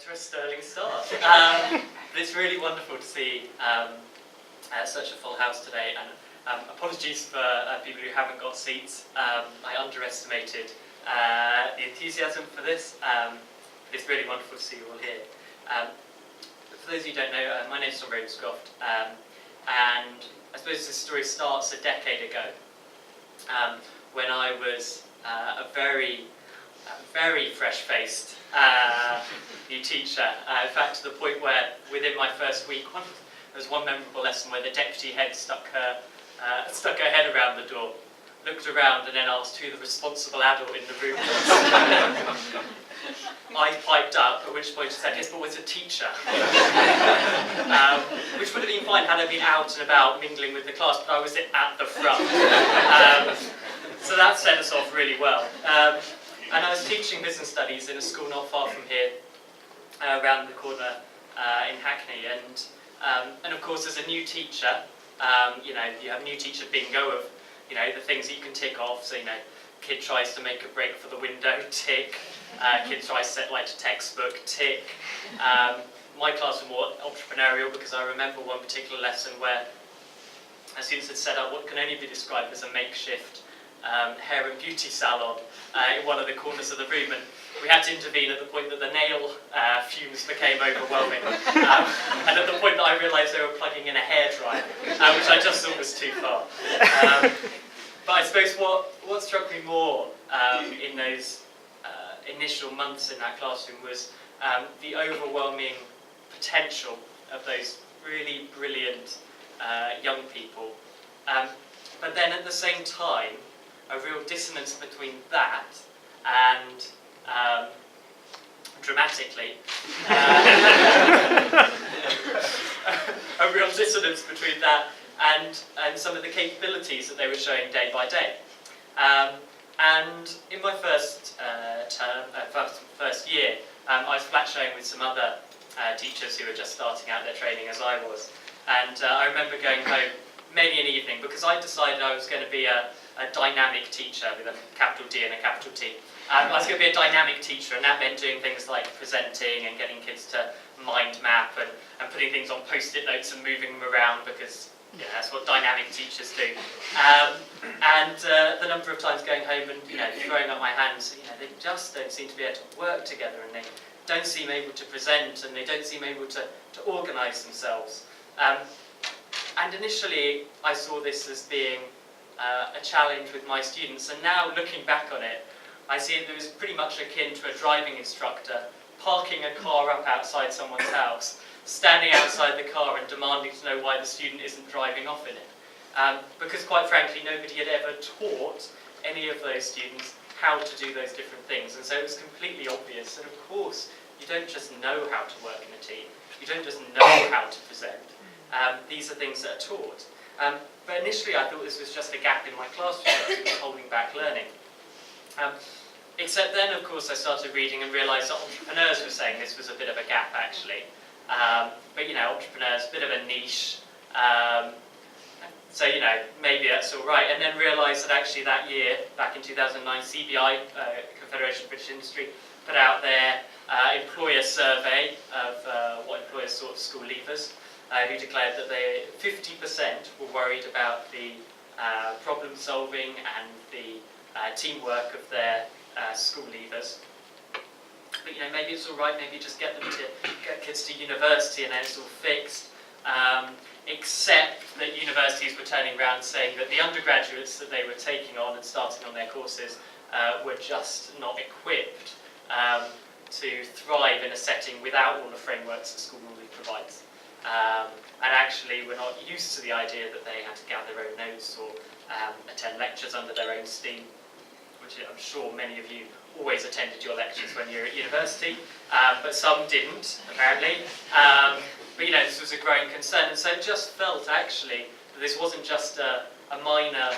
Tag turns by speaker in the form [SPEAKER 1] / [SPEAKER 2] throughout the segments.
[SPEAKER 1] for a sterling start. But it's really wonderful to see such a full house today, and apologies for people who haven't got seats. I underestimated the enthusiasm for this, but it's really wonderful to see you all here. For those of you who don't know, my name is Ravenscroft, and I suppose this story starts a decade ago, when I was a very fresh-faced new teacher. In fact, to the point where within my first week, there was one memorable lesson where the deputy head stuck her head around the door, looked around, and then asked who the responsible adult in the room was. I piped up, at which point she said, yes, but was a teacher. Which would have been fine had I been out and about mingling with the class, but I was at the front. So that set us off really well. And I was teaching business studies in a school not far from here, around the corner in Hackney. And of course, as a new teacher, you have new teacher bingo of, the things that you can tick off. So, kid tries to make a break for the window, tick. Kid tries to set light to textbook, tick. My class was more entrepreneurial because I remember one particular lesson where students had set up what can only be described as a makeshift hair and beauty salon in one of the corners of the room, and we had to intervene at the point that the nail fumes became overwhelming, and at the point that I realised they were plugging in a hairdryer, which I just thought was too far. But I suppose what struck me more in those initial months in that classroom was the overwhelming potential of those really brilliant young people. But then at the same time, a real dissonance between that and, dramatically, a real dissonance between that and some of the capabilities that they were showing day by day. And in my first year, I was flat showing with some other teachers who were just starting out their training as I was. And I remember going home many an evening because I decided I was going to be a dynamic teacher with a capital D and a capital T. I was going to be a dynamic teacher, and that meant doing things like presenting and getting kids to mind map and putting things on post-it notes and moving them around because that's what dynamic teachers do. And the number of times going home and throwing up my hands, they just don't seem to be able to work together, and they don't seem able to present, and they don't seem able to organise themselves. And initially, I saw this as being a challenge with my students, and now looking back on it, I see it was pretty much akin to a driving instructor parking a car up outside someone's house, standing outside the car and demanding to know why the student isn't driving off in it. Because quite frankly, nobody had ever taught any of those students how to do those different things, and so it was completely obvious that, of course, you don't just know how to work in a team, you don't just know how to present. These are things that are taught. But initially I thought this was just a gap in my classroom that was holding back learning. Except then, of course, I started reading and realised that entrepreneurs were saying this was a bit of a gap, actually. But, entrepreneurs, a bit of a niche. So, maybe that's all right. And then realised that actually that year, back in 2009, CBI, Confederation of British Industry, put out their employer survey of what employers thought of school leavers, who declared that 50% were worried about the problem solving and the teamwork of their school leavers. But maybe it's all right, maybe just get kids to university and then it's all fixed. Except that universities were turning around saying that the undergraduates that they were taking on and starting on their courses were just not equipped to thrive in a setting without all the frameworks that school normally provides. And actually we're not used to the idea that they had to gather their own notes or attend lectures under their own steam, which I'm sure many of you always attended your lectures when you were at university, but some didn't, apparently. But this was a growing concern, and so it just felt actually that this wasn't just a minor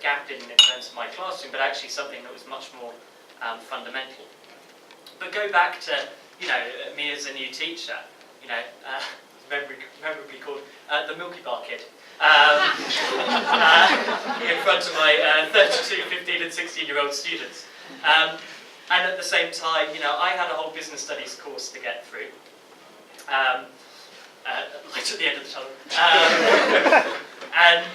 [SPEAKER 1] gap in terms of my classroom, but actually something that was much more fundamental. But go back to me as a new teacher, memorably called the Milky Bar Kid. In front of my 32, 15 and 16-year-old students. And at the same time, I had a whole business studies course to get through. Light at the end of the tunnel. And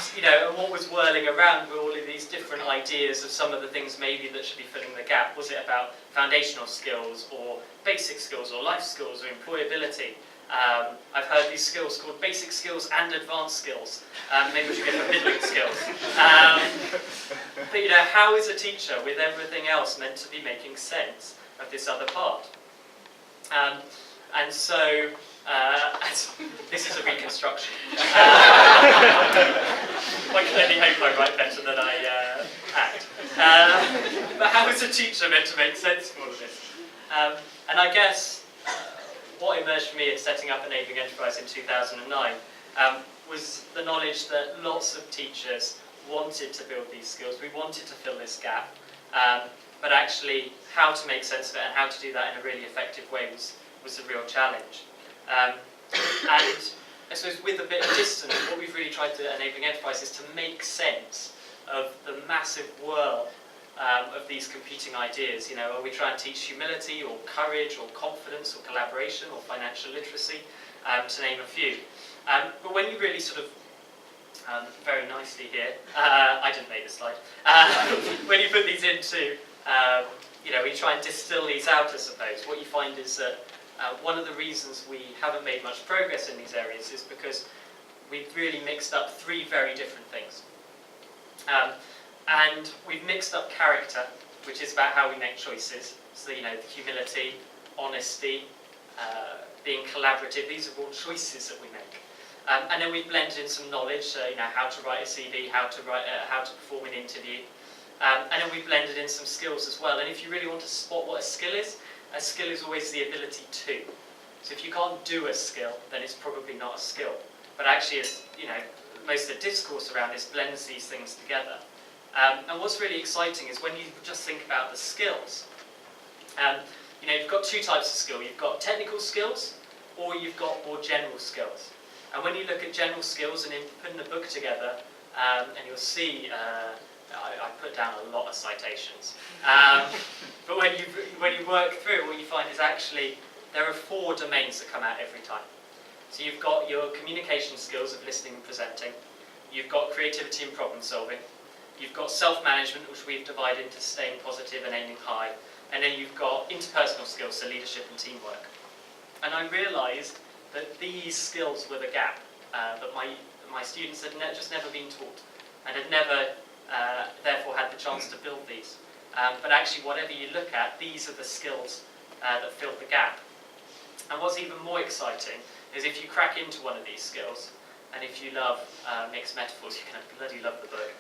[SPEAKER 1] what was whirling around were all of these different ideas of some of the things maybe that should be filling the gap. Was it about foundational skills, or basic skills, or life skills, or employability? I've heard these skills called basic skills and advanced skills. Maybe we should get for middling skills. But how is a teacher with everything else meant to be making sense of this other part? And so, this is a reconstruction. I can only hope I write better than I act. But how is a teacher meant to make sense of all of this? And I guess what emerged for me in setting up Enabling Enterprise in 2009 was the knowledge that lots of teachers wanted to build these skills. We wanted to fill this gap, but actually how to make sense of it and how to do that in a really effective way was the real challenge. And I suppose with a bit of distance, what we've really tried to Enabling Enterprise is to make sense of the massive whirl of these competing ideas. Are we trying to teach humility, or courage, or confidence, or collaboration, or financial literacy, to name a few. But when you really sort of, very nicely here, I didn't make this slide, when you put these into, we try and distill these out, I suppose, what you find is that one of the reasons we haven't made much progress in these areas is because we've really mixed up three very different things. And we've mixed up character, which is about how we make choices. So, the humility, honesty, being collaborative, these are all choices that we make. And then we've blended in some knowledge, how to write a CV, how to perform an interview. And then we've blended in some skills as well. And if you really want to spot what a skill is always the ability to. So if you can't do a skill, then it's probably not a skill. But actually, most of the discourse around this blends these things together. And what's really exciting is when you just think about the skills. You've got two types of skill. You've got technical skills, or you've got more general skills. And when you look at general skills and in putting the book together, and you'll see, I put down a lot of citations. But when you work through, what you find is actually there are 4 domains that come out every time. So you've got your communication skills of listening and presenting. You've got creativity and problem solving. You've got self-management, which we've divided into staying positive and aiming high. And then you've got interpersonal skills, so leadership and teamwork. And I realised that these skills were the gap that my students had just never been taught, and had never, therefore, had the chance to build these. But actually, whatever you look at, these are the skills that fill the gap. And what's even more exciting is if you crack into one of these skills, and if you love mixed metaphors, you're going to bloody love the book.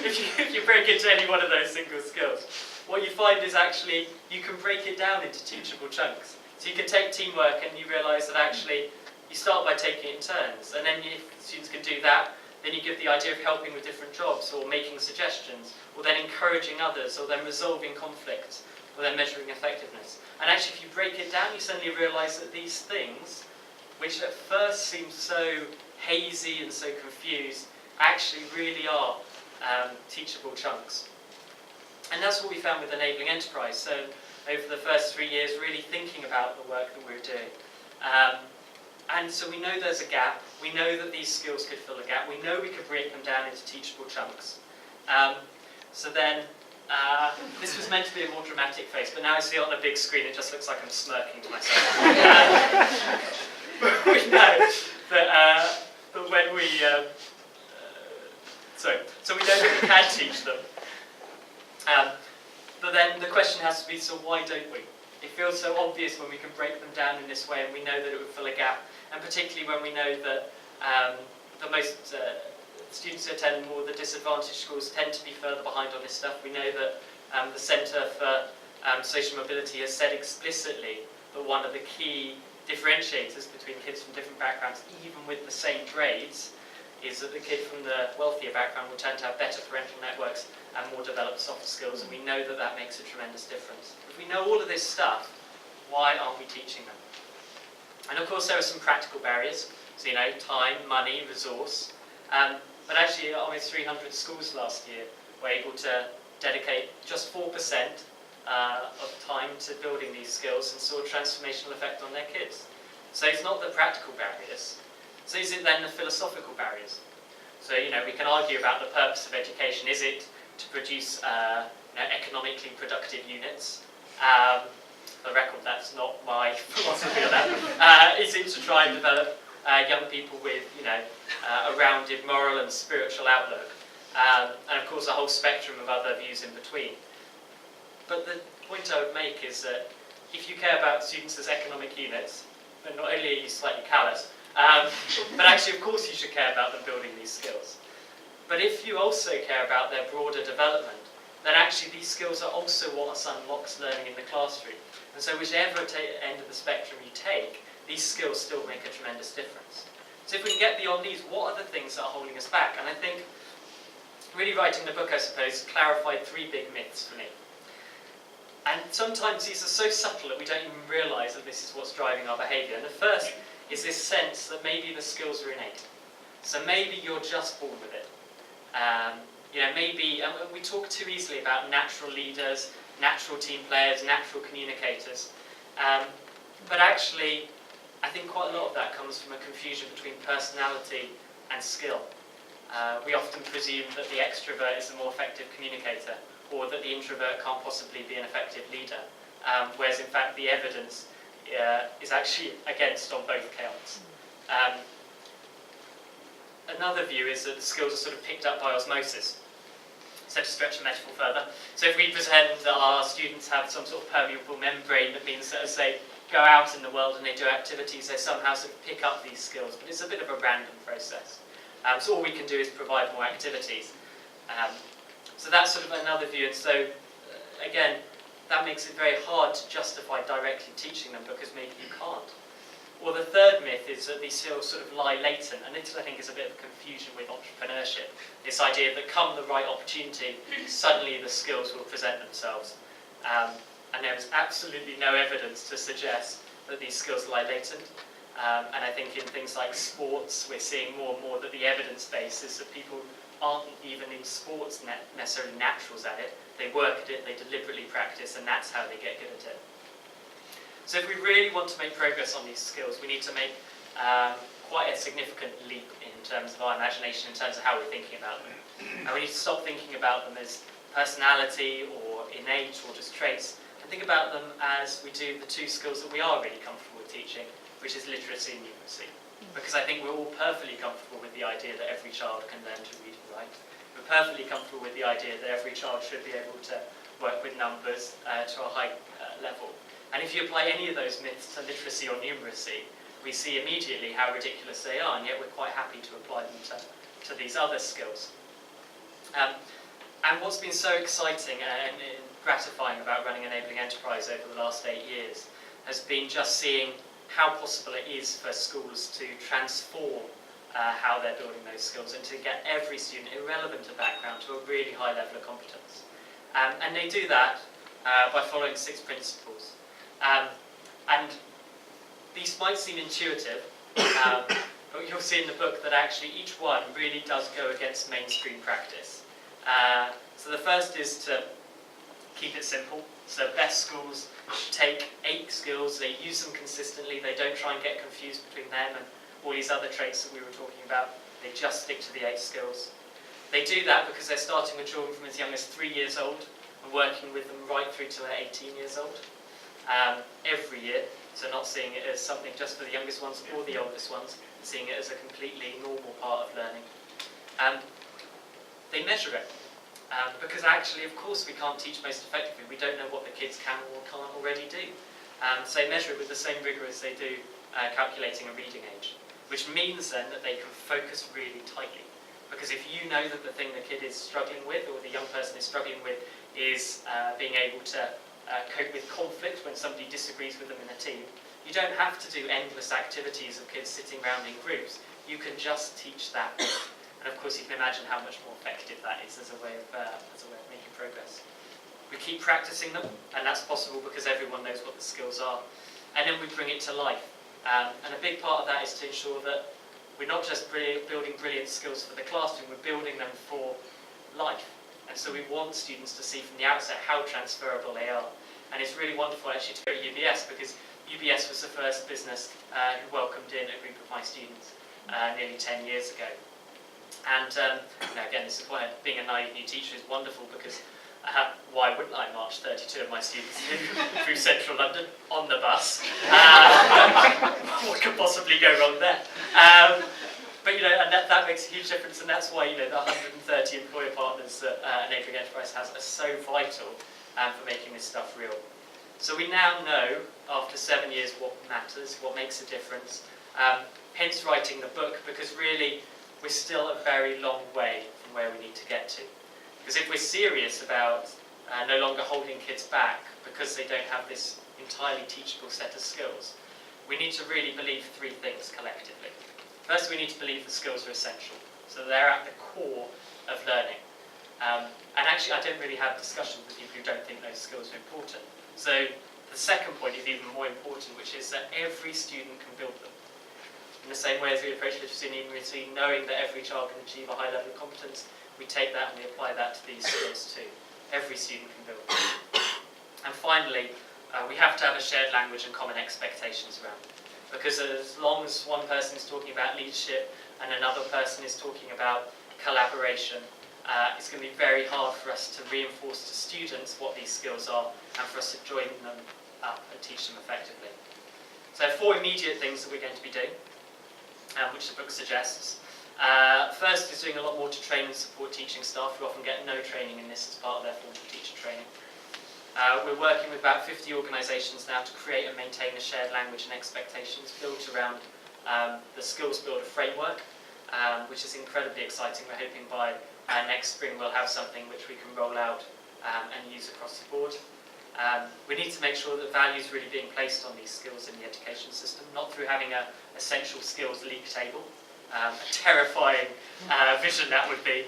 [SPEAKER 1] If you break into any one of those single skills, what you find is actually you can break it down into teachable chunks. So you can take teamwork and you realise that actually you start by taking it in turns, and then if students can do that, then you give the idea of helping with different jobs, or making suggestions, or then encouraging others, or then resolving conflicts, or then measuring effectiveness. And actually, if you break it down, you suddenly realise that these things, which at first seem so hazy and so confused, actually really are teachable chunks. And that's what we found with Enabling Enterprise. So over the first 3 years, really thinking about the work that we were doing. And so we know there's a gap. We know that these skills could fill a gap. We know we could break them down into teachable chunks. So then, this was meant to be a more dramatic face, but now I see it on a big screen, it just looks like I'm smirking to myself. We know that when we... so we know that we can teach them. But then the question has to be, so why don't we? It feels so obvious when we can break them down in this way, and we know that it would fill a gap, and particularly when we know that the most students who attend more of the disadvantaged schools tend to be further behind on this stuff. We know that the Centre for Social Mobility has said explicitly that one of the key differentiators between kids from different backgrounds, even with the same grades, is that the kid from the wealthier background will tend to have better parental networks and more developed soft skills, and we know that that makes a tremendous difference. If we know all of this stuff, why aren't we teaching them? And of course there are some practical barriers, so time, money, resource, but actually almost 300 schools last year were able to dedicate just 4% of time to building these skills and saw a transformational effect on their kids. So it's not the practical barriers. So is it then the philosophical barriers? So, we can argue about the purpose of education. Is it to produce economically productive units? For the record, that's not my philosophy of that. Is it to try and develop young people with, a rounded moral and spiritual outlook? And of course, a whole spectrum of other views in between. But the point I would make is that if you care about students as economic units, then not only are you slightly callous, but actually, of course, you should care about them building these skills. But if you also care about their broader development, then actually these skills are also what unlocks learning in the classroom. And so whichever end of the spectrum you take, these skills still make a tremendous difference. So if we can get beyond these, what are the things that are holding us back? And I think, really writing the book, I suppose, clarified 3 big myths for me. And sometimes these are so subtle that we don't even realise that this is what's driving our behaviour. And the first is this sense that maybe the skills are innate. So maybe you're just born with it. Maybe we talk too easily about natural leaders, natural team players, natural communicators. But actually, I think quite a lot of that comes from a confusion between personality and skill. We often presume that the extrovert is a more effective communicator, or that the introvert can't possibly be an effective leader, whereas in fact the evidence is actually against on both counts. Another view is that the skills are sort of picked up by osmosis. So to stretch the metaphor further, so if we pretend that our students have some sort of permeable membrane, that means that as they go out in the world and they do activities, they somehow sort of pick up these skills, but it's a bit of a random process. So all we can do is provide more activities. So that's sort of another view, and so again, that makes it very hard to justify directly teaching them because maybe you can't. Or the third myth is that these skills sort of lie latent, and this I think is a bit of confusion with entrepreneurship. This idea that come the right opportunity, suddenly the skills will present themselves. And there is absolutely no evidence to suggest that these skills lie latent. And I think in things like sports, we're seeing more and more that the evidence base is that people aren't even in sports necessarily naturals at it. They work at it, they deliberately practice, and that's how they get good at it. So if we really want to make progress on these skills, we need to make quite a significant leap in terms of our imagination, in terms of how we're thinking about them. And we need to stop thinking about them as personality or innate or just traits, and think about them as we do the 2 skills that we are really comfortable with teaching, which is literacy and numeracy. Because I think we're all perfectly comfortable with the idea that every child can learn to read and write. We're perfectly comfortable with the idea that every child should be able to work with numbers to a high level. And if you apply any of those myths to literacy or numeracy, we see immediately how ridiculous they are, and yet we're quite happy to apply them to these other skills. And what's been so exciting and gratifying about running Enabling Enterprise over the last 8 years has been just seeing how possible it is for schools to transform how they're building those skills and to get every student, irrelevant of background, to a really high level of competence. And they do that by following 6 principles. And these might seem intuitive, but you'll see in the book that actually each one really does go against mainstream practice. So the first is to keep it simple. So best schools take 8 skills, they use them consistently, they don't try and get confused between them and all these other traits that we were talking about. They just stick to the 8 skills. They do that because they're starting with children from as young as 3 years old and working with them right through to they're 18 years old. Every year, so not seeing it as something just for the youngest ones or the oldest ones, seeing it as a completely normal part of learning. They measure it, because actually, of course, we can't teach most effectively. We don't know what the kids can or can't already do. So they measure it with the same rigour as they do calculating a reading age, which means then that they can focus really tightly. Because if you know that the thing the kid is struggling with, or the young person is struggling with, is being able to cope with conflict when somebody disagrees with them in a team, you don't have to do endless activities of kids sitting around in groups. You can just teach that. And of course, you can imagine how much more effective that is as a way of making progress. We keep practicing them, and that's possible because everyone knows what the skills are. And then we bring it to life. And a big part of that is to ensure that we're not just building brilliant skills for the classroom, we're building them for life. And so we want students to see from the outset how transferable they are. And it's really wonderful actually to go to UBS, because UBS was the first business who welcomed in a group of my students nearly 10 years ago. And again, this is why being a naive new teacher is wonderful, because why wouldn't I march 32 of my students through central London on the bus? What could possibly go wrong there? But and that makes a huge difference, and that's why the 130 employer partners that Enabling Enterprise has are so vital for making this stuff real. So we now know, after 7 years, what matters, what makes a difference. Hence writing the book, because really we're still a very long way from where we need to get to. Because if we're serious about no longer holding kids back because they don't have this entirely teachable set of skills, we need to really believe three things collectively. First, we need to believe the skills are essential, so they're at the core of learning. And actually, I don't really have discussions with people who don't think those skills are important. So the second point is even more important, which is that every student can build them. In the same way as we approach literacy and numeracy, knowing that every child can achieve a high level of competence, we take that and we apply that to these skills too. Every student can build them. And finally, we have to have a shared language and common expectations around it. Because as long as one person is talking about leadership and another person is talking about collaboration, it's going to be very hard for us to reinforce to students what these skills are and for us to join them up and teach them effectively. So 4 immediate things that we're going to be doing, which the book suggests. First is doing a lot more to train and support teaching staff who often get no training in this as part of their formal teacher training. We're working with about 50 organisations now to create and maintain a shared language and expectations built around the Skills Builder framework, which is incredibly exciting. We're hoping by next spring we'll have something which we can roll out and use across the board. We need to make sure that value is really being placed on these skills in the education system, not through having a essential skills league table, a terrifying vision that would be,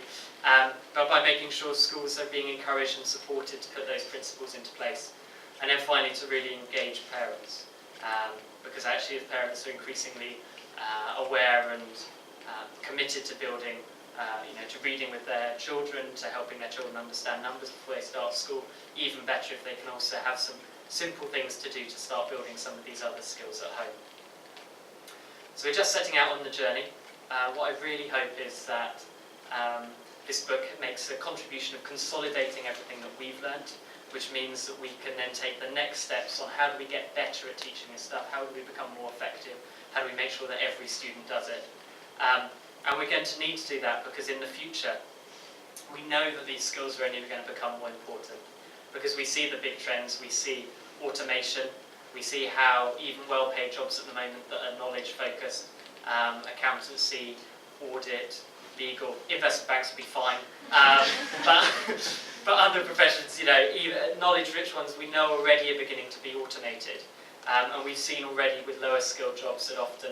[SPEAKER 1] but by making sure schools are being encouraged and supported to put those principles into place. And then finally, to really engage parents, because actually if parents are increasingly aware and committed to building, to reading with their children, to helping their children understand numbers before they start school, even better if they can also have some simple things to do to start building some of these other skills at home. So we're just setting out on the journey. What I really hope is that this book makes a contribution of consolidating everything that we've learned, which means that we can then take the next steps on how do we get better at teaching this stuff, how do we become more effective, how do we make sure that every student does it. And we're going to need to do that because in the future, we know that these skills are only going to become more important because we see the big trends, we see automation, we see how even well-paid jobs at the moment that are knowledge-focused, accountancy, audit, legal, investment banks will be fine, but other professions, even knowledge-rich ones we know already are beginning to be automated. And we've seen already with lower skilled jobs that often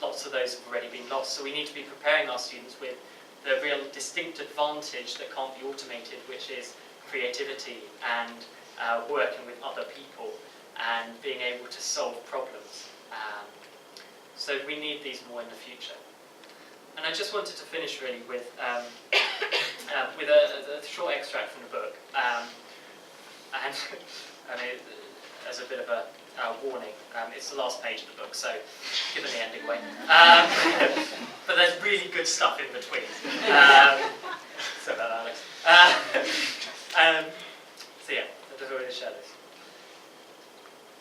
[SPEAKER 1] lots of those have already been lost. So we need to be preparing our students with the real distinct advantage that can't be automated, which is creativity and working with other people and being able to solve problems. So we need these more in the future. And I just wanted to finish really with a short extract from the book. And I mean, as a bit of a warning, it's the last page of the book, so giving the ending away. But there's really good stuff in between. So about that, Alex. So yeah, I'll just already share this.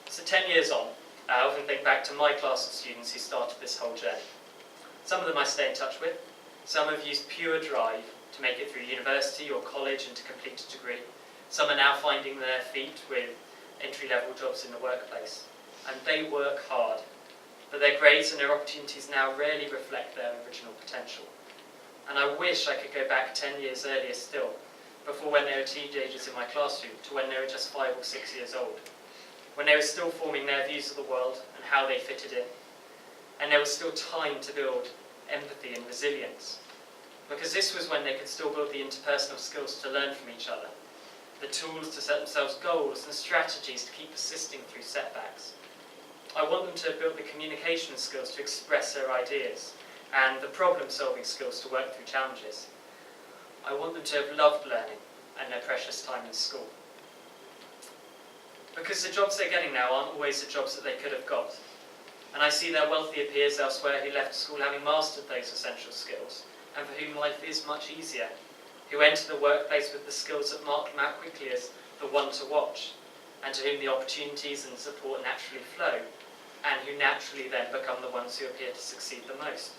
[SPEAKER 1] So 10 years on, I often think back to my class of students who started this whole journey. Some of them I stay in touch with. Some have used pure drive to make it through university or college and to complete a degree. Some are now finding their feet with entry-level jobs in the workplace. And they work hard, but their grades and their opportunities now rarely reflect their original potential. And I wish I could go back 10 years earlier still, before when they were teenagers in my classroom, to when they were just 5 or 6 years old, when they were still forming their views of the world and how they fitted in. And there was still time to build empathy and resilience, because this was when they could still build the interpersonal skills to learn from each other, the tools to set themselves goals and strategies to keep persisting through setbacks. I want them to have built the communication skills to express their ideas and the problem-solving skills to work through challenges. I want them to have loved learning and their precious time in school. Because the jobs they're getting now aren't always the jobs that they could have got. And I see their wealthier peers elsewhere who left school having mastered those essential skills, and for whom life is much easier, who enter the workplace with the skills that mark them out quickly as the one to watch, and to whom the opportunities and support naturally flow, and who naturally then become the ones who appear to succeed the most.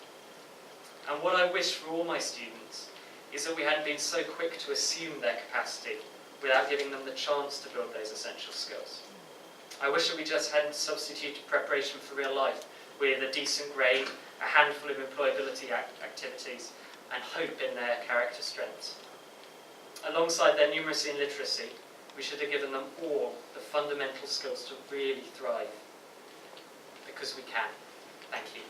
[SPEAKER 1] And what I wish for all my students is that we hadn't been so quick to assume their capacity without giving them the chance to build those essential skills. I wish that we just hadn't substituted preparation for real life with a decent grade, a handful of employability activities, and hope in their character strengths. Alongside their numeracy and literacy, we should have given them all the fundamental skills to really thrive. Because we can. Thank you.